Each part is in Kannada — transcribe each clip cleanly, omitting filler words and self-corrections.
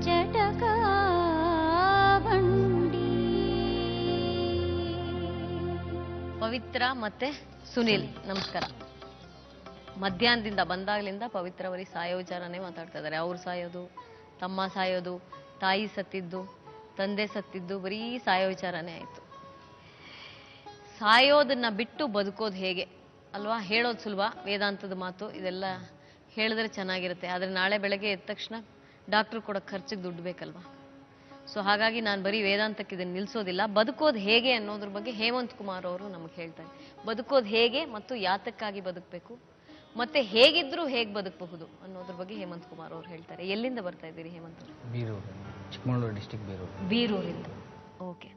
ಜಟಕಾ ಬಂಡಿ. ಪವಿತ್ರ ಮತ್ತೆ ಸುನಿಲ್ ನಮಸ್ಕಾರ. ಮಧ್ಯಾಹ್ನದಿಂದ ಬಂದಾಗ್ಲಿಂದ ಪವಿತ್ರ ಅವರಿಗೆ ಸಾಯೋ ವಿಚಾರನೇ ಮಾತಾಡ್ತಾ ಇದ್ದಾರೆ. ಅವ್ರು ಸಾಯೋದು, ತಮ್ಮ ಸಾಯೋದು, ತಾಯಿ ಸತ್ತಿದ್ದು, ತಂದೆ ಸತ್ತಿದ್ದು, ಬರೀ ಸಾಯೋ ವಿಚಾರನೇ ಆಯ್ತು. ಸಾಯೋದನ್ನ ಬಿಟ್ಟು ಬದುಕೋದು ಹೇಗೆ ಅಲ್ವಾ? ಹೇಳೋದು ಸುಲಭ, ವೇದಾಂತದ ಮಾತು ಇದೆಲ್ಲ ಹೇಳಿದ್ರೆ ಚೆನ್ನಾಗಿರುತ್ತೆ. ಆದರೆ ನಾಳೆ ಬೆಳಗ್ಗೆ ಎದ್ದ ತಕ್ಷಣ ಡಾಕ್ಟ್ರು ಕೊಡೋ ಖರ್ಚಿಗೆ ದುಡ್ಡು ಬೇಕಲ್ವಾ? ಸೊ ಹಾಗಾಗಿ ನಾನು ಬರೀ ವೇದಾಂತಕ್ಕೆ ಇದನ್ನು ನಿಲ್ಲಿಸೋದಿಲ್ಲ. ಬದುಕೋದು ಹೇಗೆ ಅನ್ನೋದ್ರ ಬಗ್ಗೆ ಹೇಮಂತ್ ಕುಮಾರ್ ಅವರು ನಮಗೆ ಹೇಳ್ತಾರೆ. ಬದುಕೋದು ಹೇಗೆ ಮತ್ತು ಯಾತಕ್ಕಾಗಿ ಬದುಕಬೇಕು, ಮತ್ತೆ ಹೇಗಿದ್ರು ಹೇಗೆ ಬದುಕಬಹುದು ಅನ್ನೋದ್ರ ಬಗ್ಗೆ ಹೇಮಂತ್ ಕುಮಾರ್ ಅವರು ಹೇಳ್ತಾರೆ. ಎಲ್ಲಿಂದ ಬರ್ತಾ ಇದ್ದೀರಿ ಹೇಮಂತ್? ಬೀರೂರು, ಚಿಕ್ಕಮಗಳೂರು ಡಿಸ್ಟಿಕ್ ಬೀರೂರು. ಬೀರೂರಿಂದ. ಓಕೆ.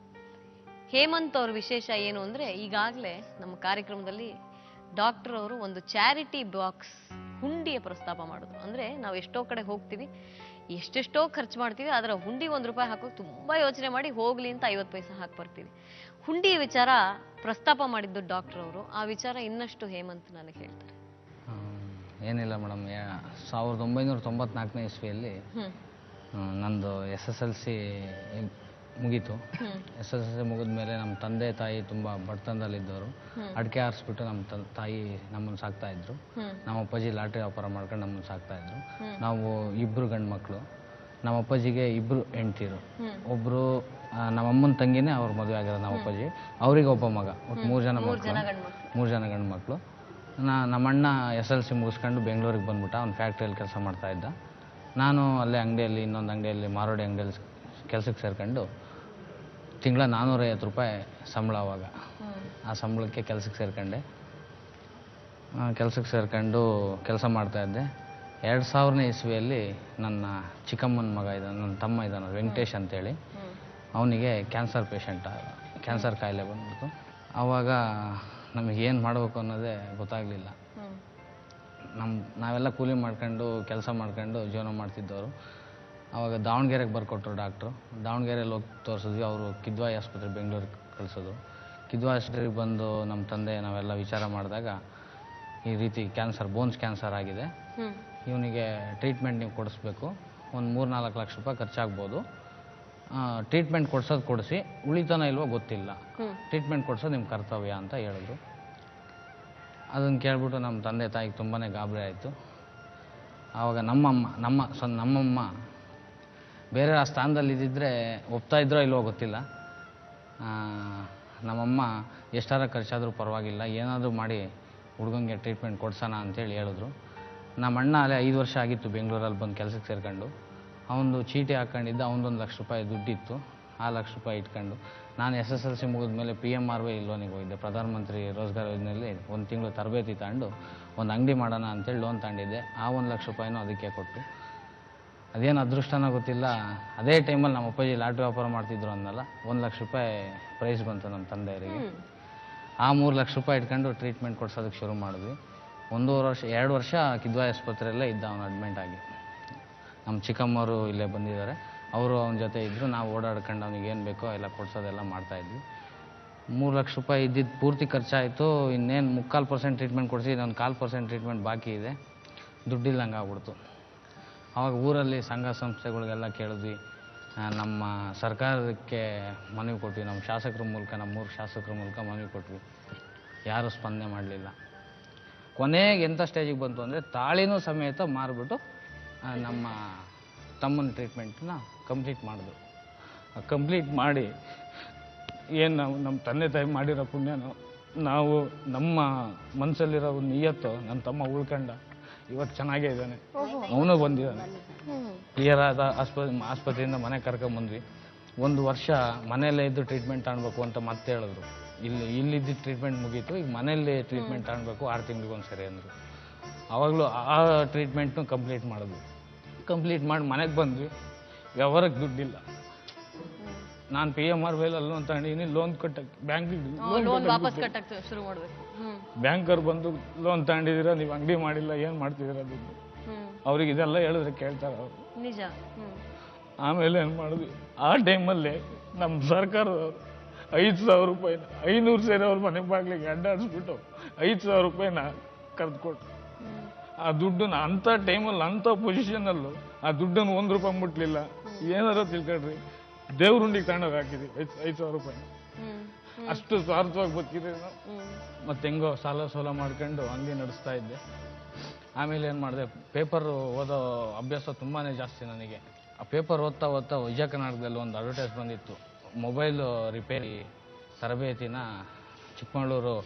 ಹೇಮಂತ್ ಅವ್ರ ವಿಶೇಷ ಏನು ಅಂದ್ರೆ, ಈಗಾಗಲೇ ನಮ್ಮ ಕಾರ್ಯಕ್ರಮದಲ್ಲಿ ಡಾಕ್ಟರ್ ಅವರು ಒಂದು ಚಾರಿಟಿ ಬಾಕ್ಸ್ ಹುಂಡಿಯ ಪ್ರಸ್ತಾಪ ಮಾಡಿದ್ರು. ಅಂದ್ರೆ ನಾವು ಎಷ್ಟೋ ಕಡೆ ಹೋಗ್ತೀವಿ, ಎಷ್ಟೆಷ್ಟೋ ಖರ್ಚು ಮಾಡ್ತೀವಿ, ಅದರ ಹುಂಡಿ ₹1 ಹಾಕೋಕೆ ತುಂಬಾ ಯೋಚನೆ ಮಾಡಿ ಹೋಗ್ಲಿ ಅಂತ 50 ಪೈಸೆ ಹಾಕಿ ಬರ್ತೀವಿ. ಹುಂಡಿ ವಿಚಾರ ಪ್ರಸ್ತಾಪ ಮಾಡಿದ್ದು ಡಾಕ್ಟರ್ ಅವರು. ಆ ವಿಚಾರ ಇನ್ನಷ್ಟು ಹೇಮಂತ್ ನನಗೆ ಹೇಳ್ತಾರೆ. ಏನಿಲ್ಲ ಮೇಡಮ್, 1994ನೇ ಇಸ್ವಿಯಲ್ಲಿ ನಂದು SSLC ಮುಗೀತು. SSLC ಮುಗಿದ ಮೇಲೆ ನಮ್ಮ ತಂದೆ ತಾಯಿ ತುಂಬ ಬಡತನದಲ್ಲಿದ್ದವರು. ಅಡಿಕೆ ಆರಿಸ್ಬಿಟ್ಟು ನಮ್ಮ ತಾಯಿ ನಮ್ಮನ್ನು ಸಾಕ್ತಾ ಇದ್ರು. ನಮ್ಮ ಅಪ್ಪಾಜಿ ಲಾಟ್ರಿ ವ್ಯಾಪಾರ ಮಾಡ್ಕೊಂಡು ನಮ್ಮನ್ನು ಸಾಕ್ತಾ ಇದ್ರು. ನಾವು 2 ಗಂಡು ಮಕ್ಕಳು. ನಮ್ಮ ಅಪ್ಪಾಜಿಗೆ 2 ಹೆಂಡ್ತಿರು. ಒಬ್ಬರು ನಮ್ಮಮ್ಮನ ತಂಗಿನೇ ಅವ್ರ ಮದುವೆ ಆಗಿರೋದು ನಮ್ಮ ಅಪ್ಪಾಜಿ. ಅವರಿಗೆ ಒಬ್ಬ ಮಗ. ಒಟ್ಟು 3 ಜನ ಗಂಡು ಮಕ್ಕಳು. ನಮ್ಮಣ್ಣ SSLC ಮುಗಿಸ್ಕೊಂಡು ಬೆಂಗಳೂರಿಗೆ ಬಂದ್ಬಿಟ್ಟ. ಅವ್ನು ಫ್ಯಾಕ್ಟ್ರಿಯಲ್ಲಿ ಕೆಲಸ ಮಾಡ್ತಾ ಇದ್ದ. ನಾನು ಅಲ್ಲೇ ಅಂಗಡಿಯಲ್ಲಿ, ಇನ್ನೊಂದು ಅಂಗಡಿಯಲ್ಲಿ, ಮಾರೋಡಿ ಅಂಗಡಿಯಲ್ಲಿ ಕೆಲಸಕ್ಕೆ ಸೇರ್ಕೊಂಡು ತಿಂಗಳ ₹450 ಸಂಬಳ. ಅವಾಗ ಆ ಸಂಬಳಕ್ಕೆ ಕೆಲಸಕ್ಕೆ ಸೇರ್ಕೊಂಡು ಕೆಲಸ ಮಾಡ್ತಾಯಿದ್ದೆ. 2000ನೇ ಇಸ್ವಿಯಲ್ಲಿ ನನ್ನ ಚಿಕ್ಕಮ್ಮನ ಮಗ ಇದ್ದಾನೆ, ನನ್ನ ತಮ್ಮ ಇದ್ದಾನೆ ವೆಂಕಟೇಶ್ ಅಂತೇಳಿ. ಅವನಿಗೆ ಕ್ಯಾನ್ಸರ್ ಕಾಯಿಲೆ ಬಂದ್ಬಿಡ್ತು. ಆವಾಗ ನಮಗೇನು ಮಾಡಬೇಕು ಅನ್ನೋದೇ ಗೊತ್ತಾಗಲಿಲ್ಲ. ನಾವೆಲ್ಲ ಕೂಲಿ ಮಾಡ್ಕೊಂಡು ಕೆಲಸ ಮಾಡ್ಕೊಂಡು ಜೀವನ ಮಾಡ್ತಿದ್ದವರು. ಆವಾಗ ದಾವಣಗೆರೆಗೆ ಬರ್ಕೊಟ್ರು ಡಾಕ್ಟ್ರು. ದಾವಣಗೆರೆಯಲ್ಲಿ ಹೋಗಿ ತೋರಿಸಿದ್ವಿ. ಅವರು ಕಿದ್ವಾಯಿ ಆಸ್ಪತ್ರೆ ಬೆಂಗಳೂರಿಗೆ ಕಳಿಸೋದು. ಕಿದ್ವಾಯಿ ಆಸ್ಪತ್ರೆಗೆ ಬಂದು ನಮ್ಮ ತಂದೆ ನಾವೆಲ್ಲ ವಿಚಾರ ಮಾಡಿದಾಗ, ಈ ರೀತಿ ಬೋನ್ಸ್ ಕ್ಯಾನ್ಸರ್ ಆಗಿದೆ, ಇವನಿಗೆ ಟ್ರೀಟ್ಮೆಂಟ್ ನೀವು ಕೊಡಿಸ್ಬೇಕು, ಒಂದು 3-4 ಲಕ್ಷ ರೂಪಾಯಿ ಖರ್ಚಾಗ್ಬೋದು, ಟ್ರೀಟ್ಮೆಂಟ್ ಕೊಡಿಸಿ, ಉಳಿತಾನ ಇಲ್ವೋ ಗೊತ್ತಿಲ್ಲ, ಟ್ರೀಟ್ಮೆಂಟ್ ಕೊಡಿಸೋದು ನಿಮ್ಮ ಕರ್ತವ್ಯ ಅಂತ ಹೇಳಿದ್ರು. ಅದನ್ನು ಕೇಳ್ಬಿಟ್ಟು ನಮ್ಮ ತಂದೆ ತಾಯಿಗೆ ತುಂಬಾ ಗಾಬರಿ ಆಯಿತು. ಆವಾಗ ನಮ್ಮಮ್ಮ ಬೇರೆ ಆ ಸ್ಥಾನದಲ್ಲಿ ಇದ್ದಿದ್ದರೆ ಒಪ್ತಾ ಇದ್ರೋ ಇಲ್ವೋ ಗೊತ್ತಿಲ್ಲ. ನಮ್ಮಮ್ಮ ಎಷ್ಟಾರ ಖರ್ಚಾದರೂ ಪರವಾಗಿಲ್ಲ, ಏನಾದರೂ ಮಾಡಿ ಹುಡುಗಂಗೆ ಟ್ರೀಟ್ಮೆಂಟ್ ಕೊಡ್ಸೋಣ ಅಂತೇಳಿ ಹೇಳಿದ್ರು. ನಮ್ಮ ಅಣ್ಣ ಅಲ್ಲೇ 5 ವರ್ಷ ಆಗಿತ್ತು ಬೆಂಗಳೂರಲ್ಲಿ ಬಂದು ಕೆಲಸಕ್ಕೆ ಸೇರ್ಕೊಂಡು. ಅವನದು ಚೀಟಿ ಹಾಕ್ಕೊಂಡಿದ್ದ, ಅವನದೊಂದು ₹1 ಲಕ್ಷ ದುಡ್ಡಿತ್ತು. ಆ ₹1 ಲಕ್ಷ ಇಟ್ಕೊಂಡು ನಾನು SSLC ಮುಗಿದ ಮೇಲೆ PMRY ಲೋನಿಗೆ ಹೋಗಿದ್ದೆ. ಪ್ರಧಾನಮಂತ್ರಿ ರೋಜ್ಗಾರ್ ಯೋಜನೆಯಲ್ಲಿ 1 ತಿಂಗಳು ತರಬೇತಿ ತಗೊಂಡು ಒಂದು ಅಂಗಡಿ ಮಾಡೋಣ ಅಂತೇಳಿ ಲೋನ್ ತಗೊಂಡಿದ್ದೆ. ಆ ₹1 ಲಕ್ಷ ಅದಕ್ಕೆ ಕೊಟ್ಟು, ಅದೇನು ಅದೃಷ್ಟನೋ ಗೊತ್ತಿಲ್ಲ, ಅದೇ ಟೈಮಲ್ಲಿ ನಮ್ಮ ಅಪ್ಪಾಜಿ ಲಾಟ್ರಿ ವ್ಯಾಪಾರ ಮಾಡ್ತಿದ್ರು ಅನ್ನಲ್ಲ, ₹1 ಲಕ್ಷ ಪ್ರೈಸ್ ಬಂತು ನಮ್ಮ ತಂದೆಯವರಿಗೆ. ಆ ₹3 ಲಕ್ಷ ಇಟ್ಕೊಂಡು ಟ್ರೀಟ್ಮೆಂಟ್ ಕೊಡ್ಸೋದಕ್ಕೆ ಶುರು ಮಾಡಿದ್ವಿ. 2 ವರ್ಷ ಕಿದ್ವಾಯಿ ಆಸ್ಪತ್ರೆಯಲ್ಲೇ ಇದ್ದ ಅವನು ಅಡ್ಮಿಂಟ್ ಆಗಿ. ನಮ್ಮ ಚಿಕ್ಕಮ್ಮವರು ಇಲ್ಲೇ ಬಂದಿದ್ದಾರೆ, ಅವರು ಅವನ ಜೊತೆ ಇದ್ದರು. ನಾವು ಓಡಾಡ್ಕೊಂಡು ಅವ್ನಿಗೆ ಏನು ಬೇಕೋ ಎಲ್ಲ ಕೊಡ್ಸೋದೆಲ್ಲ ಮಾಡ್ತಾಯಿದ್ವಿ. ₹3 ಲಕ್ಷ ಇದ್ದಿದ್ದು ಪೂರ್ತಿ ಖರ್ಚಾಯಿತು. ಇನ್ನೇನು 3/4% ಟ್ರೀಟ್ಮೆಂಟ್ ಕೊಡಿಸಿ, ಇನ್ನೊಂದು 1/4% ಟ್ರೀಟ್ಮೆಂಟ್ ಬಾಕಿ ಇದೆ. ದುಡ್ಡಿಲ್ಲಂಗೆ ಆಗ್ಬಿಡ್ತು. ಆವಾಗ ಊರಲ್ಲಿ ಸಂಘ ಸಂಸ್ಥೆಗಳಿಗೆಲ್ಲ ಕೇಳಿದ್ವಿ, ನಮ್ಮ ಸರ್ಕಾರಕ್ಕೆ ಮನವಿ ಕೊಟ್ವಿ, ನಮ್ಮ ಶಾಸಕರ ಮೂಲಕ, ನಮ್ಮ 3 ಶಾಸಕರ ಮೂಲಕ ಮನವಿ ಕೊಟ್ವಿ. ಯಾರೂ ಸ್ಪಂದನೆ ಮಾಡಲಿಲ್ಲ. ಕೊನೆಗೆ ಎಂಥ ಸ್ಟೇಜಿಗೆ ಬಂತು ಅಂದರೆ, ತಾಳಿನೂ ಸಮೇತ ಮಾರಿಬಿಟ್ಟು ನಮ್ಮ ತಮ್ಮನ ಟ್ರೀಟ್ಮೆಂಟನ್ನ ಕಂಪ್ಲೀಟ್ ಮಾಡಿದ್ರು. ಕಂಪ್ಲೀಟ್ ಮಾಡಿ ಏನು ನಮ್ಮ ತಂದೆ ತಾಯಿ ಮಾಡಿರೋ ಪುಣ್ಯನೋ, ನಾವು ನಮ್ಮ ಮನಸ್ಸಲ್ಲಿರೋ ನಿಯತ್ತು ನನ್ನ ತಮ್ಮ ಉಳ್ಕೊಂಡ ಇವತ್ತು ಚೆನ್ನಾಗೇ ಇದ್ದಾನೆ. ಅವನು ಬಂದಿದ್ದಾನೆ. ಕ್ಲಿಯರ್ ಆದ ಆಸ್ಪತ್ರೆಯಿಂದ ಮನೆಗೆ ಕರ್ಕೊಂಬಂದ್ವಿ. 1 ವರ್ಷ ಮನೆಯಲ್ಲೇ ಇದ್ದು ಟ್ರೀಟ್ಮೆಂಟ್ ತಗೊಳ್ಬೇಕು ಅಂತ ಮತ್ತೆ ಹೇಳಿದ್ರು. ಇಲ್ಲಿದ್ದು ಟ್ರೀಟ್ಮೆಂಟ್ ಮುಗೀತು, ಈಗ ಮನೆಯಲ್ಲೇ ಟ್ರೀಟ್ಮೆಂಟ್ ತಗೊಳ್ಬೇಕು 6 ತಿಂಗಳಿಗೊಂದ್ಸರಿ ಅಂದರು. ಆವಾಗಲೂ ಆ ಟ್ರೀಟ್ಮೆಂಟ್ನು ಕಂಪ್ಲೀಟ್ ಮಾಡಿದ್ವಿ. ಕಂಪ್ಲೀಟ್ ಮಾಡಿ ಮನೆಗೆ ಬಂದ್ವಿ. ವ್ಯವಹಾರಕ್ಕೆ ದುಡ್ಡಿಲ್ಲ. ನಾನು PMRY ಲೋನ್ ತಗೊಂಡಿದ್ದೀನಿ. ಲೋನ್ ಕಟ್ಟಕ್ಕೆ ಬ್ಯಾಂಕರ್ ಬಂದು ಲೋನ್ ತಗೊಂಡಿದ್ದೀರಾ, ನೀವು ಅಂಗಡಿ ಮಾಡಿಲ್ಲ, ಏನು ಮಾಡ್ತಿದ್ದೀರಾ ದುಡ್ಡು? ಅವ್ರಿಗೆ ಇದೆಲ್ಲ ಹೇಳಿದ್ರೆ ಕೇಳ್ತಾರೆ ಅವರು. ನಿಜ. ಆಮೇಲೆ ಏನು ಮಾಡಿದ್ವಿ, ಆ ಟೈಮಲ್ಲಿ ನಮ್ಮ ಸರ್ಕಾರದವರು ₹5,000 500 ಸೇರಿ ಅವ್ರ ಮನೆಗೆ ಬಾಗ್ಲಿಗೆ ಅಡ್ಡಾಡಿಸ್ಬಿಟ್ಟು ₹5,000 ಕರೆದುಕೊಟ್ರು. ಆ ದುಡ್ಡನ್ನ ಅಂಥ ಟೈಮಲ್ಲಿ, ಅಂಥ ಪೊಸಿಷನಲ್ಲೂ ಆ ದುಡ್ಡನ್ನು ₹1 ಮುಟ್ಲಿಲ್ಲ. ಏನಾರ ತಿಳ್ಕೊಳ್ರಿ, ದೇವ್ರ ಹುಂಡಿಗೆ ತಗೊಂಡೋಗಿ ಹಾಕಿದ್ವಿ 5,000 ರೂಪಾಯಿ. ಅಷ್ಟು ಸ್ವಾರ್ಥವಾಗಿ ಬದುಕಿದ್ದೆ ನಾವು. ಮತ್ತೆ ಹೆಂಗೋ ಸಾಲ ಸೋಲ ಮಾಡ್ಕೊಂಡು ಅಂಗಡಿ ನಡೆಸ್ತಾ ಇದ್ದೆ. ಆಮೇಲೆ ಏನು ಮಾಡಿದೆ, ಪೇಪರ್ ಓದೋ ಅಭ್ಯಾಸ ತುಂಬಾ ಜಾಸ್ತಿ ನನಗೆ. ಆ ಪೇಪರ್ ಓದ್ತಾ ಓದ್ತಾ ವಿಜಯ ಕರ್ನಾಟಕದಲ್ಲಿ ಒಂದು ಅಡ್ವರ್ಟೈಸ್ ಬಂದಿತ್ತು, ಮೊಬೈಲ್ ರಿಪೇರಿ ತರಬೇತಿನ ಚಿಕ್ಕಮಗಳೂರು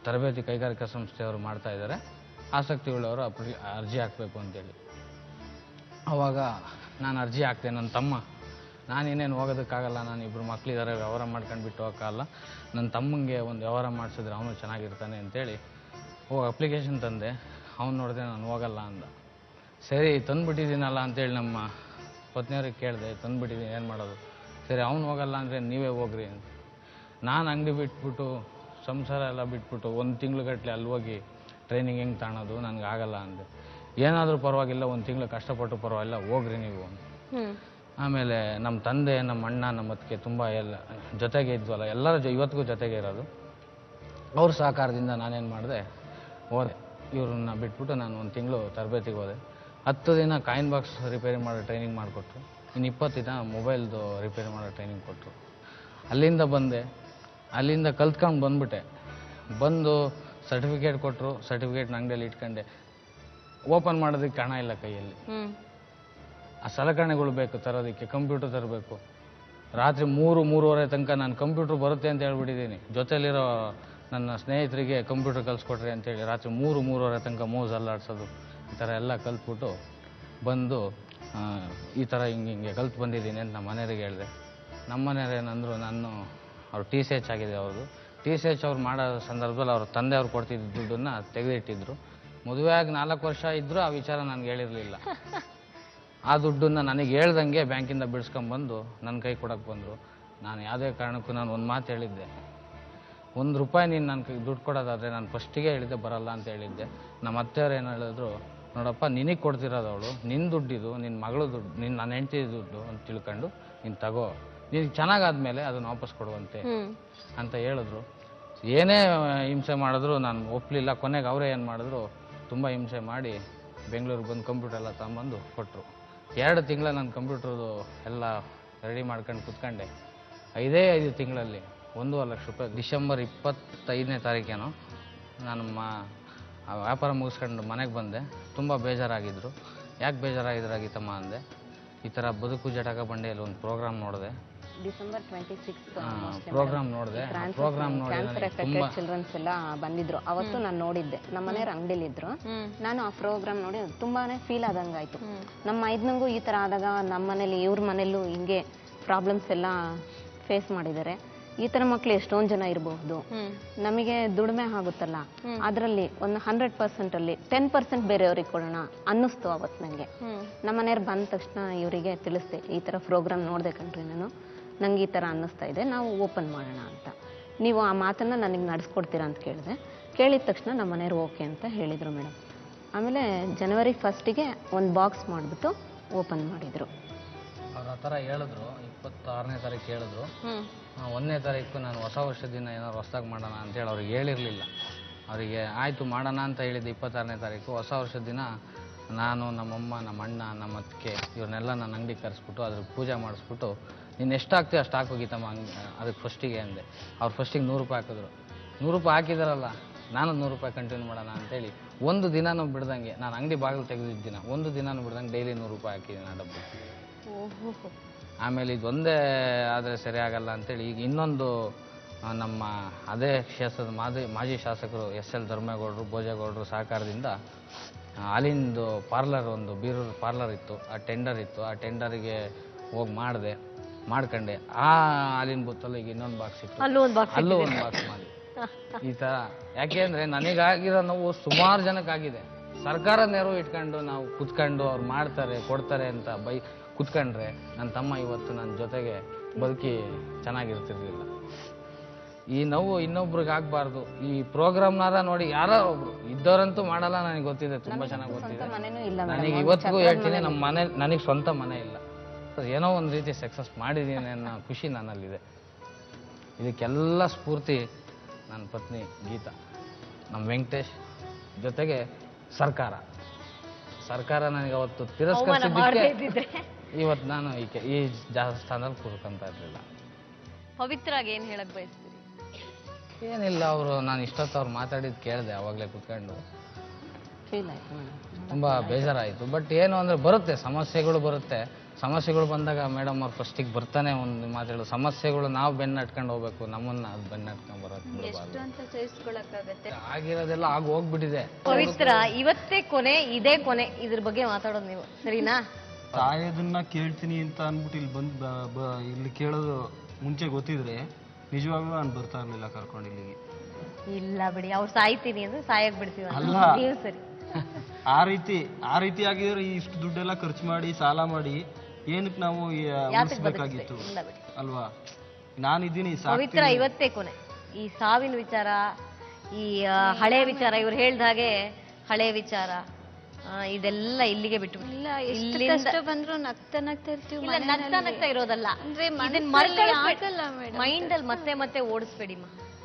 ತರಬೇತಿ ಕೈಗಾರಿಕಾ ಸಂಸ್ಥೆಯವರು ಮಾಡ್ತಾ ಇದ್ದಾರೆ, ಆಸಕ್ತಿಯುಳ್ಳವರು ಅರ್ಜಿ ಹಾಕಬೇಕು ಅಂತೇಳಿ. ಆವಾಗ ನಾನು ಅರ್ಜಿ ಹಾಕ್ತೆ. ನನ್ನ ತಮ್ಮ, ನಾನೇನೇನು ಹೋಗೋದಕ್ಕಾಗಲ್ಲ, ನಾನು ಇಬ್ಬರು ಮಕ್ಕಳಿದ್ದಾರೆ, ವ್ಯವಹಾರ ಮಾಡ್ಕೊಂಡು ಬಿಟ್ಟು ಹೋಗೋಕ್ಕಾಗಲ್ಲ, ನನ್ನ ತಮ್ಮಂಗೆ ಒಂದು ವ್ಯವಹಾರ ಮಾಡಿಸಿದ್ರೆ ಅವನು ಚೆನ್ನಾಗಿರ್ತಾನೆ ಅಂತೇಳಿ ಅಪ್ಲಿಕೇಶನ್ ತಂದೆ. ಅವ್ನು ನೋಡಿದೆ, ನಾನು ಹೋಗಲ್ಲ ಅಂದ. ಸರಿ ತಂದುಬಿಟ್ಟಿದ್ದೀನಲ್ಲ ಅಂತೇಳಿ ನಮ್ಮ ಪತ್ನಿಯವ್ರಿಗೆ ಕೇಳಿದೆ, ತಂದುಬಿಟ್ಟಿದ್ದೀನಿ ಏನು ಮಾಡೋದು? ಸರಿ ಅವ್ನು ಹೋಗಲ್ಲ ಅಂದರೆ ನೀವೇ ಹೋಗ್ರಿ ಅಂತ. ನಾನು ಅಂಗಡಿ ಬಿಟ್ಬಿಟ್ಟು ಸಂಸಾರ ಎಲ್ಲ ಬಿಟ್ಬಿಟ್ಟು 1 ತಿಂಗ್ಳುಗಟ್ಟಲೆ ಅಲ್ಲಿ ಹೋಗಿ ಟ್ರೈನಿಂಗ್ ಹೆಂಗೆ ತಾಣೋದು, ನನಗೆ ಆಗಲ್ಲ ಅಂದೆ. ಏನಾದರೂ ಪರವಾಗಿಲ್ಲ, 1 ತಿಂಗಳು ಕಷ್ಟಪಟ್ಟು ಪರವಾಗಿಲ್ಲ, ಹೋಗ್ರಿ ನೀವು. ಆಮೇಲೆ ನಮ್ಮ ತಂದೆ, ನಮ್ಮ ಅಣ್ಣ, ನಮ್ಮ ಅತ್ತಿಗೆ ತುಂಬ ಎಲ್ಲ ಜೊತೆಗೆ ಇದ್ವಲ್ಲ, ಎಲ್ಲರೂ ಇವತ್ತಿಗೂ ಜೊತೆಗೆ ಇರೋದು. ಅವ್ರ ಸಹಕಾರದಿಂದ ನಾನೇನು ಮಾಡಿದೆ, ಹೋದೆ. ಇವ್ರನ್ನ ಬಿಟ್ಬಿಟ್ಟು ನಾನು 1 ತಿಂಗಳು ತರಬೇತಿಗೆ ಹೋದೆ. 10 ದಿನ ಕಾಯಿನ್ ಬಾಕ್ಸ್ ರಿಪೇರಿ ಮಾಡೋ ಟ್ರೈನಿಂಗ್ ಮಾಡಿಕೊಟ್ರು. ಇನ್ನು 20 ದಿನ ಮೊಬೈಲ್ದು ರಿಪೇರಿ ಮಾಡೋ ಟ್ರೈನಿಂಗ್ ಕೊಟ್ಟರು. ಅಲ್ಲಿಂದ ಬಂದೆ, ಅಲ್ಲಿಂದ ಕಲ್ತ್ಕೊಂಡು ಬಂದ್ಬಿಟ್ಟೆ. ಬಂದು ಸರ್ಟಿಫಿಕೇಟ್ ಕೊಟ್ಟರು. ಸರ್ಟಿಫಿಕೇಟ್ನ ಅಂಗಡಿಯಲ್ಲಿ ಇಟ್ಕೊಂಡೆ. ಓಪನ್ ಮಾಡೋದಕ್ಕೆ ಹಣ ಇಲ್ಲ ಕೈಯಲ್ಲಿ. ಆ ಸಲಕರಣೆಗಳು ಬೇಕು ತರೋದಕ್ಕೆ, ಕಂಪ್ಯೂಟರ್ ತರಬೇಕು. ರಾತ್ರಿ 3-3:30 ತನಕ ನಾನು ಕಂಪ್ಯೂಟರ್ ಬರುತ್ತೆ ಅಂತ ಹೇಳ್ಬಿಟ್ಟಿದ್ದೀನಿ. ಜೊತೆಲಿರೋ ನನ್ನ ಸ್ನೇಹಿತರಿಗೆ ಕಂಪ್ಯೂಟರ್ ಕಲಿಸ್ಕೊಟ್ರಿ ಅಂತೇಳಿ ರಾತ್ರಿ 3-3:30 ತನಕ ಮೌಸ್ ಅಲ್ಲಾಡ್ಸೋದು, ಈ ಥರ ಎಲ್ಲ ಕಲ್ತ್ಬಿಟ್ಟು ಬಂದು ಈ ಥರ ಹಿಂಗೆ ಕಲ್ತು ಬಂದಿದ್ದೀನಿ ಅಂತ ನಮ್ಮ ಮನೆಯವರಿಗೆ ಹೇಳಿದೆ. ನಮ್ಮ ಮನೆಯವ್ರು ಏನಂದರು, ಅವ್ರು TCH ಆಗಿದೆ ಅವ್ರದ್ದು. TCH ಅವ್ರು ಮಾಡೋ ಸಂದರ್ಭದಲ್ಲಿ ಅವ್ರ ತಂದೆಯವ್ರು ಕೊಡ್ತಿದ್ದ ದುಡ್ಡನ್ನು ತೆಗೆದಿಟ್ಟಿದ್ರು. ಮದುವೆ ಆಗಿ 4 ವರ್ಷ ಇದ್ದರೂ ಆ ವಿಚಾರ ನನಗೆ ಹೇಳಿರಲಿಲ್ಲ. ಆ ದುಡ್ಡನ್ನು ನನಗೆ ಹೇಳ್ದಂಗೆ ಬ್ಯಾಂಕಿಂದ ಬಿಡಿಸ್ಕೊಂಬಂದು ನನ್ನ ಕೈ ಕೊಡೋಕ್ಕೆ ಬಂದರು. ನಾನು ಯಾವುದೇ ಕಾರಣಕ್ಕೂ ನಾನು ಒಂದು ಮಾತು ಹೇಳಿದ್ದೆ, 1 ರೂಪಾಯಿ ನೀನು ನನ್ನ ಕೈಗೆ ದುಡ್ಡು ಕೊಡೋದಾದರೆ ನಾನು ಫಸ್ಟಿಗೆ ಹೇಳಿದ್ದೆ ಬರಲ್ಲ ಅಂತ ಹೇಳಿದ್ದೆ. ನಮ್ಮ ಅತ್ತೆಯವ್ರು ಏನು ಹೇಳಿದ್ರು, ನೋಡಪ್ಪ ನಿನಗೆ ಕೊಡ್ತಿರೋದು ಅವಳು, ನಿನ್ನ ದುಡ್ಡಿದು, ನಿನ್ನ ಮಗಳು ದುಡ್ಡು, ನನ್ನ ಹೆಂಡತಿ ದುಡ್ಡು ಅಂತ ತಿಳ್ಕೊಂಡು ನೀನು ತಗೋ, ನಿನಗೆ ಚೆನ್ನಾಗಾದ್ಮೇಲೆ ಅದನ್ನು ವಾಪಸ್ ಕೊಡುವಂತೆ ಅಂತ ಹೇಳಿದ್ರು. ಏನೇ ಹಿಂಸೆ ಮಾಡಿದ್ರು ನಾನು ಒಪ್ಪಲಿಲ್ಲ. ಕೊನೆಗೆ ಅವರೇ ಏನು ಮಾಡಿದ್ರು, ತುಂಬ ಹಿಂಸೆ ಮಾಡಿ ಬೆಂಗಳೂರಿಗೆ ಬಂದು ಕಂಪ್ಯೂಟರ್ ಎಲ್ಲ ತಗೊಂಬಂದು ಕೊಟ್ಟರು. 2 ತಿಂಗಳ ನಾನು ಕಂಪ್ಯೂಟರ್ದು ಎಲ್ಲ ರೆಡಿ ಮಾಡ್ಕೊಂಡು ಕೂತ್ಕೊಂಡೆ. 5 ತಿಂಗಳಲ್ಲಿ 1.5 ಲಕ್ಷ ರೂಪಾಯಿ. ಡಿಸೆಂಬರ್ 25ನೇ ತಾರೀಕೇನೋ ನಾನು ವ್ಯಾಪಾರ ಮುಗಿಸ್ಕೊಂಡು ಮನೆಗೆ ಬಂದೆ. ತುಂಬ ಬೇಜಾರಾಗಿದ್ದರು. ಯಾಕೆ ಬೇಜಾರಾಗಿದ್ರಾಗಿತ್ತಮ್ಮ ಅಂದೆ. ಈ ಥರ ಬದುಕು ಜಟಕ ಬಂಡೆಯಲ್ಲಿ ಒಂದು ಪ್ರೋಗ್ರಾಮ್ ನೋಡಿದೆ. ಡಿಸೆಂಬರ್ 26 ಪ್ರೋಗ್ರಾಮ್ ನೋಡಿದೆ. ಪ್ರೋಗ್ರಾಮ್ ನೋಡಿ ಚಿಲ್ಡ್ರನ್ಸ್ ಎಲ್ಲ ಬಂದಿದ್ರು. ಅವತ್ತು ನಾನು ನೋಡಿದ್ದೆ, ನಮ್ಮ ಮನೆಯವ್ರ ಅಂಗಡಿಲಿದ್ರು. ನಾನು ಆ ಪ್ರೋಗ್ರಾಮ್ ನೋಡಿ ತುಂಬಾನೇ ಫೀಲ್ ಆದಂಗಾಯ್ತು. ನಮ್ಮ ಮೈದ್ನಂಗೂ ಈ ತರ ಆದಾಗ ನಮ್ಮ ಮನೇಲಿ ಇವ್ರ ಮನೇಲೂ ಹಿಂಗೆ ಪ್ರಾಬ್ಲಮ್ಸ್ ಎಲ್ಲ ಫೇಸ್ ಮಾಡಿದ್ದಾರೆ. ಈ ತರ ಮಕ್ಳು ಎಷ್ಟೊಂದು ಜನ ಇರಬಹುದು. ನಮಗೆ ದುಡಿಮೆ ಆಗುತ್ತಲ್ಲ, ಅದರಲ್ಲಿ ಒಂದು 100% ಅಲ್ಲಿ 10% ಬೇರೆಯವ್ರಿಗೆ ಕೊಡೋಣ ಅನ್ನಿಸ್ತು ಅವತ್ತು ನನಗೆ. ನಮ್ಮ ಮನೆಯವ್ರು ಬಂದ ತಕ್ಷಣ ಇವರಿಗೆ ತಿಳಿಸ್ದೆ, ಈ ತರ ಪ್ರೋಗ್ರಾಮ್ ನೋಡ್ದೆ ಕಣ್ರಿ ನಾನು, ನಂಗೆ ಈ ತರ ಅನ್ನಿಸ್ತಾ ಇದೆ, ನಾವು ಓಪನ್ ಮಾಡೋಣ ಅಂತ. ನೀವು ಆ ಮಾತನ್ನ ನನಗೆ ನಡೆಸ್ಕೊಡ್ತೀರಾ ಅಂತ ಕೇಳಿದೆ. ಕೇಳಿದ ತಕ್ಷಣ ನಮ್ಮ ಮನೆಯವ್ರು ಓಕೆ ಅಂತ ಹೇಳಿದ್ರು ಮೇಡಮ್. ಆಮೇಲೆ ಜನವರಿ 1ಗೆ ಒಂದು ಬಾಕ್ಸ್ ಮಾಡಿಬಿಟ್ಟು ಓಪನ್ ಮಾಡಿದ್ರು. ಅವ್ರು ಆ ಥರ ಹೇಳಿದ್ರು. 26ನೇ ತಾರೀಕು ಹೇಳಿದ್ರು. 1ನೇ ತಾರೀಕು ನಾನು ಹೊಸ ವರ್ಷದ ದಿನ ಏನಾದ್ರು ಹೊಸದಾಗಿ ಮಾಡೋಣ ಅಂತೇಳಿ ಅವ್ರಿಗೆ ಹೇಳಿರಲಿಲ್ಲ. ಅವರಿಗೆ ಆಯಿತು ಮಾಡೋಣ ಅಂತ ಹೇಳಿದ್ದೆ 26ನೇ ತಾರೀಕು. ಹೊಸ ವರ್ಷದ ದಿನ ನಾನು, ನಮ್ಮಮ್ಮ, ನಮ್ಮ ಅಣ್ಣ, ನಮ್ಮ ಅತ್ತಿಗೆ ಇವ್ರನ್ನೆಲ್ಲ ನನ್ನ ಅಂಗಡಿಗೆ ಕರೆಸ್ಬಿಟ್ಟು ಅದ್ರ ಪೂಜೆ ಮಾಡಿಸ್ಬಿಟ್ಟು, ನೀನು ಎಷ್ಟು ಹಾಕ್ತೀವಿ ಅಷ್ಟು ಹಾಕೋಗಿತ್ತಮ್ಮ ಅದಕ್ಕೆ ಫಸ್ಟಿಗೆ ಅಂದೆ. ಅವ್ರು ಫಸ್ಟಿಗೆ 100 ರೂಪಾಯಿ ಹಾಕಿದ್ರು. 100 ರೂಪಾಯಿ ಹಾಕಿದಾರಲ್ಲ, ನಾನು 100 ರೂಪಾಯಿ ಕಂಟಿನ್ಯೂ ಮಾಡೋಣ ಅಂತೇಳಿ ಒಂದು ದಿನನೂ ಬಿಡ್ದಂಗೆ, ನಾನು ಅಂಗಡಿ ಬಾಗಿಲು ತೆಗೆದಿದ್ದಿನ ಒಂದು ದಿನನೂ ಬಿಡ್ದಂಗೆ ಡೈಲಿ 100 ರೂಪಾಯಿ ಹಾಕಿದ್ದೀನಿ ಆ ಡಬ್ಬು. ಆಮೇಲೆ ಇದೊಂದೇ ಆದರೆ ಸರಿ ಆಗಲ್ಲ ಅಂತೇಳಿ ಈಗ ಇನ್ನೊಂದು ನಮ್ಮ ಅದೇ ಕ್ಷೇತ್ರದ ಮಾಜಿ ಶಾಸಕರು SL ಧರ್ಮೇಗೌಡರು, ಭೋಜೇಗೌಡರು ಸಹಕಾರದಿಂದ ಹಾಲಿಂದು ಪಾರ್ಲರ್, ಒಂದು ಬೀರೂರು ಪಾರ್ಲರ್ ಇತ್ತು, ಆ ಟೆಂಡರ್ ಇತ್ತು. ಆ ಟೆಂಡರಿಗೆ ಹೋಗಿ ಮಾಡ್ಕೊಂಡೆ. ಆ ಹಾಲಿನ ಬುತ್ತಲ್ಲಿ ಈಗ ಇನ್ನೊಂದು ಬಾಕ್ಸ್ ಇತ್ತು, ಅಲ್ಲೂ ಒಂದು ಬಾಕ್ಸ್ ಮಾಡಿ. ಈ ಥರ ಯಾಕೆ ಅಂದರೆ ನನಗಾಗಿರೋ ನೋವು ಸುಮಾರು ಜನಕ್ಕಾಗಿದೆ. ಸರ್ಕಾರ ನೆರವು ಇಟ್ಕೊಂಡು ನಾವು ಕುತ್ಕೊಂಡು ಅವ್ರು ಮಾಡ್ತಾರೆ ಕೊಡ್ತಾರೆ ಅಂತ ಕುತ್ಕೊಂಡ್ರೆ ನನ್ನ ತಮ್ಮ ಇವತ್ತು ನನ್ನ ಜೊತೆಗೆ ಬದುಕಿ ಚೆನ್ನಾಗಿರ್ತಿರ್ಲಿಲ್ಲ. ಈ ನೋವು ಇನ್ನೊಬ್ರಿಗೆ ಆಗ್ಬಾರ್ದು. ಈ ಪ್ರೋಗ್ರಾಮ್ನಾರ ನೋಡಿ ಯಾರೋ ಒಬ್ರು ಇದ್ದವರಂತೂ ಮಾಡಲ್ಲ, ನನಗೆ ಗೊತ್ತಿದೆ, ತುಂಬ ಚೆನ್ನಾಗಿ ಗೊತ್ತಿದೆ. ನನಗೆ ಇವತ್ತಿಗೂ ಹೇಳ್ತೀನಿ, ನಮ್ಮ ಮನೆ ನನಗೆ ಸ್ವಂತ ಮನೆ ಇಲ್ಲ, ಏನೋ ಒಂದು ರೀತಿ ಸಕ್ಸಸ್ ಮಾಡಿದ್ದೀನಿ ಅನ್ನೋ ಖುಷಿ ನನ್ನಲ್ಲಿದೆ. ಇದಕ್ಕೆಲ್ಲ ಸ್ಫೂರ್ತಿ ನನ್ನ ಪತ್ನಿ ಗೀತಾ, ನಮ್ಮ ವೆಂಕಟೇಶ್, ಜೊತೆಗೆ ಸರ್ಕಾರ ನನಗೆ ಅವತ್ತು ತಿರಸ್ಕರಿಸಿದ್ದಕ್ಕೆ ಇವತ್ತು ನಾನು ಈ ಸ್ಥಾನದಲ್ಲಿ ಕೂರ್ಕೊಂತ ಇರಲಿಲ್ಲ. ಪವಿತ್ರಾಗಿ ಏನು ಹೇಳಕ್ ಬಯಸ್ತೀರಿ? ಏನಿಲ್ಲ, ಅವರು ನಾನು ಇಷ್ಟೊತ್ತು ಅವ್ರು ಮಾತಾಡಿದ್ದು ಕೇಳಿದೆ ಅವಾಗಲೇ ಕೂತ್ಕೊಂಡು. ಫೀಲ್ ಆಯ್ತು. ತುಂಬ ಬೇಜಾರಾಯಿತು. ಬಟ್ ಏನು ಅಂದರೆ ಬರುತ್ತೆ, ಸಮಸ್ಯೆಗಳು ಬರುತ್ತೆ. ಸಮಸ್ಯೆಗಳು ಬಂದಾಗ ಮೇಡಮ್ ಅವ್ರು ಫಸ್ಟಿಗೆ ಬರ್ತಾನೆ ಒಂದು ಮಾತಾಡೋ ಸಮಸ್ಯೆಗಳು ನಾವು ಬೆನ್ನು ಹಟ್ಕೊಂಡು ಹೋಗ್ಬೇಕು, ನಮ್ಮನ್ನ ಅದು ಬೆನ್ನು ಹಟ್ಕೊಂಡು ಬರೋದು ಆಗಿರೋದೆಲ್ಲ ಆಗಿ ಹೋಗ್ಬಿಟ್ಟಿದೆ. ಪವಿತ್ರ, ಇವತ್ತೇ ಕೊನೆ, ಇದೇ ಕೊನೆ, ಇದ್ರ ಬಗ್ಗೆ ಮಾತಾಡೋದು ನೀವು, ಸರಿನಾ? ಸಾಯೋದನ್ನ ಕೇಳ್ತೀನಿ ಅಂತ ಅಂದ್ಬಿಟ್ಟು ಇಲ್ಲಿ ಇಲ್ಲಿ ಕೇಳೋದು ಮುಂಚೆ ಗೊತ್ತಿದ್ರೆ ನಿಜವಾಗ್ಲೂ ನಾನು ಬರ್ತಾ ಇರ್ಲಿಲ್ಲ ಕರ್ಕೊಂಡು ಇಲ್ಲಿಗೆ. ಇಲ್ಲ ಬಿಡಿ, ಅವ್ರು ಸಾಯ್ತೀನಿ ಅಂದ್ರೆ ಸಾಯಕ್ ಬಿಡ್ತೀವಿ ಅಲ್ಲ. ನೀವು ಸರಿ. ಆ ರೀತಿ ಆಗಿದ್ರೆ ಇಷ್ಟು ದುಡ್ಡೆಲ್ಲ ಖರ್ಚು ಮಾಡಿ ಸಾಲ ಮಾಡಿ ಏನಕ್ಕೆ ನಾವು ಉಳಿಸ್ಬೇಕಾಗಿತ್ತು ಇಲ್ಲ ಬಿಡಿ ಅಲ್ವಾ? ನಾನಿದ್ದೀನಿ ಪವಿತ್ರ, ಇವತ್ತೇ ಕೊನೆ. ಈ ಸಾವಿನ ವಿಚಾರ, ಈ ಹಳೆ ವಿಚಾರ, ಇವ್ರು ಹೇಳ್ದಾಗೆ ಹಳೆ ವಿಚಾರ, ಇದೆಲ್ಲ ಇಲ್ಲಿಗೆ ಬಿಟ್ಟು ಬಂದ್ರು ನಗ್ತಾ ನಗ್ತಾ ಇರ್ತೀವಿ. ನಗ್ತಾ ಇರೋದಲ್ಲ, ಮೈಂಡ್ ಅಲ್ಲಿ ಮತ್ತೆ ಮತ್ತೆ ಓಡಿಸ್ಬೇಡಿ.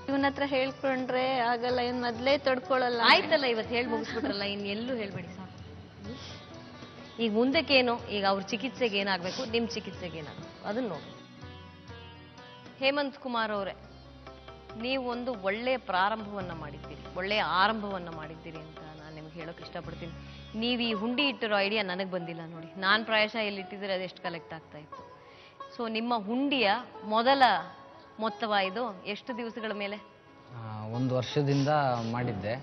ಇವನ ಹತ್ರ ಹೇಳ್ಕೊಂಡ್ರೆ ಆಗಲ್ಲ, ಇವ್ನ ಮೊದ್ಲೇ ತೊಡ್ಕೊಳ್ಳಲ್ಲ. ಆಯ್ತಲ್ಲ, ಇವತ್ತು ಹೇಳಿ ಮುಗಿಸ್ಬಿಟ್ರಲ್ಲ, ಇನ್ ಎಲ್ಲೂ ಹೇಳ್ಬೇಡಿ ಸಾಕು. ಈಗ ಮುಂದಕ್ಕೇನು, ಈಗ ಅವ್ರ ಚಿಕಿತ್ಸೆಗೆ ಏನಾಗ್ಬೇಕು, ನಿಮ್ ಚಿಕಿತ್ಸೆಗೆ ಏನಾಗ್ಬೇಕು ಅದನ್ನ ನೋಡಿ. ಹೇಮಂತ್ ಕುಮಾರ್ ಅವರೇ, ನೀವು ಒಂದು ಒಳ್ಳೆಯ ಪ್ರಾರಂಭವನ್ನ ಮಾಡಿದ್ದೀರಿ, ಒಳ್ಳೆಯ ಆರಂಭವನ್ನ ಮಾಡಿದ್ದೀರಿ ಅಂತ ನಾನು ನಿಮ್ಗೆ ಹೇಳೋಕೆ ಇಷ್ಟಪಡ್ತೀನಿ. ನೀವು ಈ ಹುಂಡಿ ಇಟ್ಟಿರೋ ಐಡಿಯಾ ನನಗೆ ಬಂದಿಲ್ಲ ನೋಡಿ. ನಾನು ಪ್ರಾಯಶಃ ಎಲ್ಲಿ ಇಟ್ಟಿದ್ರೆ ಅದೆಷ್ಟು ಕಲೆಕ್ಟ್ ಆಗ್ತಾ ಇತ್ತು. ಸೊ ನಿಮ್ಮ ಹುಂಡಿಯ ಮೊದಲ ಮೊತ್ತವ ಇದು? ಎಷ್ಟು ದಿವಸಗಳ ಮೇಲೆ? 1 ವರ್ಷದಿಂದ ಮಾಡಿದ್ದೆ.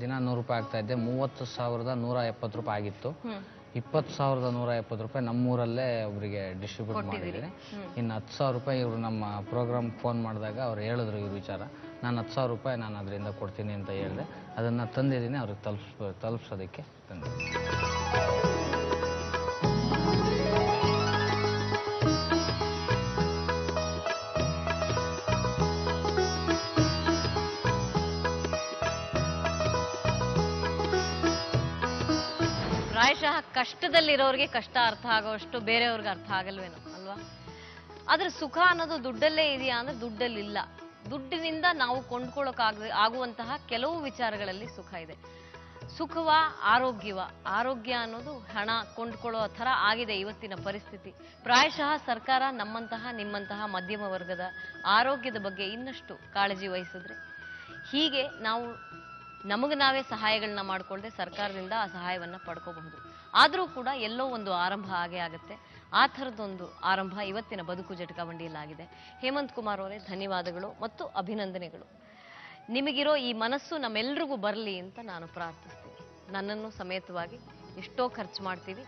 ದಿನ 100 ರೂಪಾಯಿ ಆಗ್ತಾ ಇದ್ದೆ. 30,170 ರೂಪಾಯಿ ಆಗಿತ್ತು. 20,170 ರೂಪಾಯಿ ನಮ್ಮೂರಲ್ಲೇ ಒಬ್ಬರಿಗೆ ಡಿಸ್ಟ್ರಿಬ್ಯೂಟ್ ಮಾಡಿದ್ದೀನಿ. ಇನ್ನು 10,000 ರೂಪಾಯಿ ಇವರು ನಮ್ಮ ಪ್ರೋಗ್ರಾಮ್ ಫೋನ್ ಮಾಡಿದಾಗ ಅವ್ರು ಹೇಳಿದ್ರು ಇವ್ರ ವಿಚಾರ. ನಾನು 10,000 ರೂಪಾಯಿ ನಾನು ಅದರಿಂದ ಕೊಡ್ತೀನಿ ಅಂತ ಹೇಳಿದೆ. ಅದನ್ನು ತಂದಿದ್ದೀನಿ, ಅವ್ರಿಗೆ ತಲುಪಿಸೋದಕ್ಕೆ ತಂದೆ. ಪ್ರಾಯಶಃ ಕಷ್ಟದಲ್ಲಿರೋರಿಗೆ ಕಷ್ಟ ಅರ್ಥ ಆಗೋಷ್ಟು ಬೇರೆಯವ್ರಿಗೆ ಅರ್ಥ ಆಗಲ್ವೇನೋ ಅಲ್ವಾ? ಆದ್ರೆ ಸುಖ ಅನ್ನೋದು ದುಡ್ಡಲ್ಲೇ ಇದೆಯಾ ಅಂದ್ರೆ ದುಡ್ಡಲ್ಲಿ ಇಲ್ಲ. ದುಡ್ಡಿನಿಂದ ನಾವು ಆಗುವಂತಹ ಕೆಲವು ವಿಚಾರಗಳಲ್ಲಿ ಸುಖ ಇದೆ. ಸುಖವ, ಆರೋಗ್ಯ ಅನ್ನೋದು ಹಣ ಕೊಂಡ್ಕೊಳ್ಳೋ ಥರ ಆಗಿದೆ ಇವತ್ತಿನ ಪರಿಸ್ಥಿತಿ. ಪ್ರಾಯಶಃ ಸರ್ಕಾರ ನಮ್ಮಂತಹ ನಿಮ್ಮಂತಹ ಮಧ್ಯಮ ವರ್ಗದ ಆರೋಗ್ಯದ ಬಗ್ಗೆ ಇನ್ನಷ್ಟು ಕಾಳಜಿ ವಹಿಸಿದ್ರೆ, ಹೀಗೆ ನಾವು ನಮಗೆ ನಾವೇ ಸಹಾಯಗಳನ್ನ ಮಾಡ್ಕೊಳ್ಳದೆ ಸರ್ಕಾರದಿಂದ ಆ ಸಹಾಯವನ್ನ ಪಡ್ಕೋಬಹುದು. ಆದರೂ ಕೂಡ ಎಲ್ಲೋ ಒಂದು ಆರಂಭ ಆಗೇ ಆಗುತ್ತೆ. ಆ ಥರದೊಂದು ಆರಂಭ ಇವತ್ತಿನ ಬದುಕು ಜಟಕಾವಂಡಿಯಲ್ಲಾಗಿದೆ. ಹೇಮಂತ್ ಕುಮಾರ್ ಅವರೇ, ಧನ್ಯವಾದಗಳು ಮತ್ತು ಅಭಿನಂದನೆಗಳು. ನಿಮಗಿರೋ ಈ ಮನಸ್ಸು ನಮ್ಮೆಲ್ರಿಗೂ ಬರಲಿ ಅಂತ ನಾನು ಪ್ರಾರ್ಥಿಸ್ತೀನಿ. ನನ್ನನ್ನು ಸಮೇತವಾಗಿ ಎಷ್ಟೋ ಖರ್ಚು ಮಾಡ್ತೀವಿ,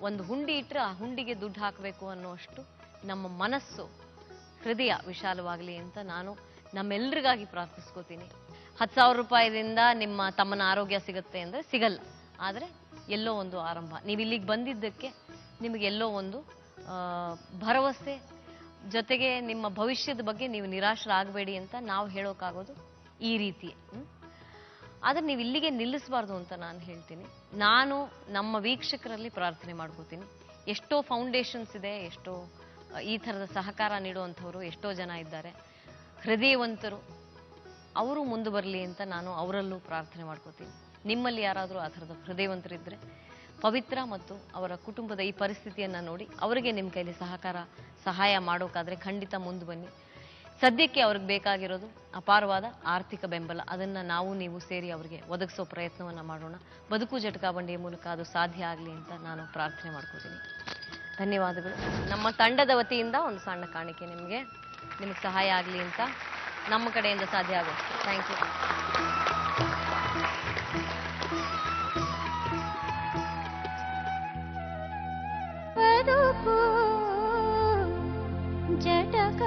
ಒಂದು ಹುಂಡಿ ಇಟ್ಟರೆ ಆ ಹುಂಡಿಗೆ ದುಡ್ಡು ಹಾಕಬೇಕು ಅನ್ನೋಷ್ಟು ನಮ್ಮ ಮನಸ್ಸು, ಹೃದಯ ವಿಶಾಲವಾಗಲಿ ಅಂತ ನಾನು ನಮ್ಮೆಲ್ರಿಗಾಗಿ ಪ್ರಾರ್ಥಿಸ್ಕೋತೀನಿ. 10,000 ರೂಪಾಯಿದಿಂದ ನಿಮ್ಮ ತಮ್ಮನ ಆರೋಗ್ಯ ಸಿಗುತ್ತೆ ಅಂದರೆ ಸಿಗಲ್ಲ, ಆದರೆ ಎಲ್ಲೋ ಒಂದು ಆರಂಭ. ನೀವು ಇಲ್ಲಿಗೆ ಬಂದಿದ್ದಕ್ಕೆ ನಿಮಗೆಲ್ಲೋ ಒಂದು ಭರವಸೆ, ಜೊತೆಗೆ ನಿಮ್ಮ ಭವಿಷ್ಯದ ಬಗ್ಗೆ ನೀವು ನಿರಾಶರಾಗಬೇಡಿ ಅಂತ ನಾವು ಹೇಳೋಕ್ಕಾಗೋದು ಈ ರೀತಿ. ಆದರೆ ನೀವು ಇಲ್ಲಿಗೆ ನಿಲ್ಲಿಸಬಾರ್ದು ಅಂತ ನಾನು ಹೇಳ್ತೀನಿ. ನಾನು ನಮ್ಮ ವೀಕ್ಷಕರಲ್ಲಿ ಪ್ರಾರ್ಥನೆ ಮಾಡ್ಕೋತೀನಿ. ಎಷ್ಟೋ ಫೌಂಡೇಶನ್ಸ್ ಇದೆ, ಎಷ್ಟೋ ಈ ಥರದ ಸಹಕಾರ ನೀಡುವಂಥವರು ಎಷ್ಟೋ ಜನ ಇದ್ದಾರೆ, ಹೃದಯವಂತರು. ಅವರು ಮುಂದೆ ಬರಲಿ ಅಂತ ನಾನು ಅವರಲ್ಲೂ ಪ್ರಾರ್ಥನೆ ಮಾಡ್ಕೋತೀನಿ. ನಿಮ್ಮಲ್ಲಿ ಯಾರಾದರೂ ಆ ಥರದ ಹೃದಯವಂತರಿದ್ದರೆ, ಪವಿತ್ರ ಮತ್ತು ಅವರ ಕುಟುಂಬದ ಈ ಪರಿಸ್ಥಿತಿಯನ್ನು ನೋಡಿ ಅವರಿಗೆ ನಿಮ್ಮ ಕೈಲಿ ಸಹಾಯ ಮಾಡೋಕ್ಕಾದರೆ ಖಂಡಿತ ಮುಂದೆ ಬನ್ನಿ. ಸದ್ಯಕ್ಕೆ ಅವ್ರಿಗೆ ಬೇಕಾಗಿರೋದು ಅಪಾರವಾದ ಆರ್ಥಿಕ ಬೆಂಬಲ. ಅದನ್ನು ನಾವು ನೀವು ಸೇರಿ ಅವರಿಗೆ ಒದಗಿಸೋ ಪ್ರಯತ್ನವನ್ನು ಮಾಡೋಣ. ಬದುಕು ಜಟಕಾಬಂಡಿಯ ಮೂಲಕ ಅದು ಸಾಧ್ಯ ಆಗಲಿ ಅಂತ ನಾನು ಪ್ರಾರ್ಥನೆ ಮಾಡ್ಕೋತೀನಿ. ಧನ್ಯವಾದಗಳು. ನಮ್ಮ ತಂಡದ ವತಿಯಿಂದ ಒಂದು ಸಣ್ಣ ಕಾಣಿಕೆ ನಿಮಗೆ ಸಹಾಯ ಆಗಲಿ ಅಂತ ನಮ್ಮ ಕಡೆಯಿಂದ ಸಾಧ್ಯ ಆಗುತ್ತೆ. Thank you. ಬದುಕು ಜಟಕ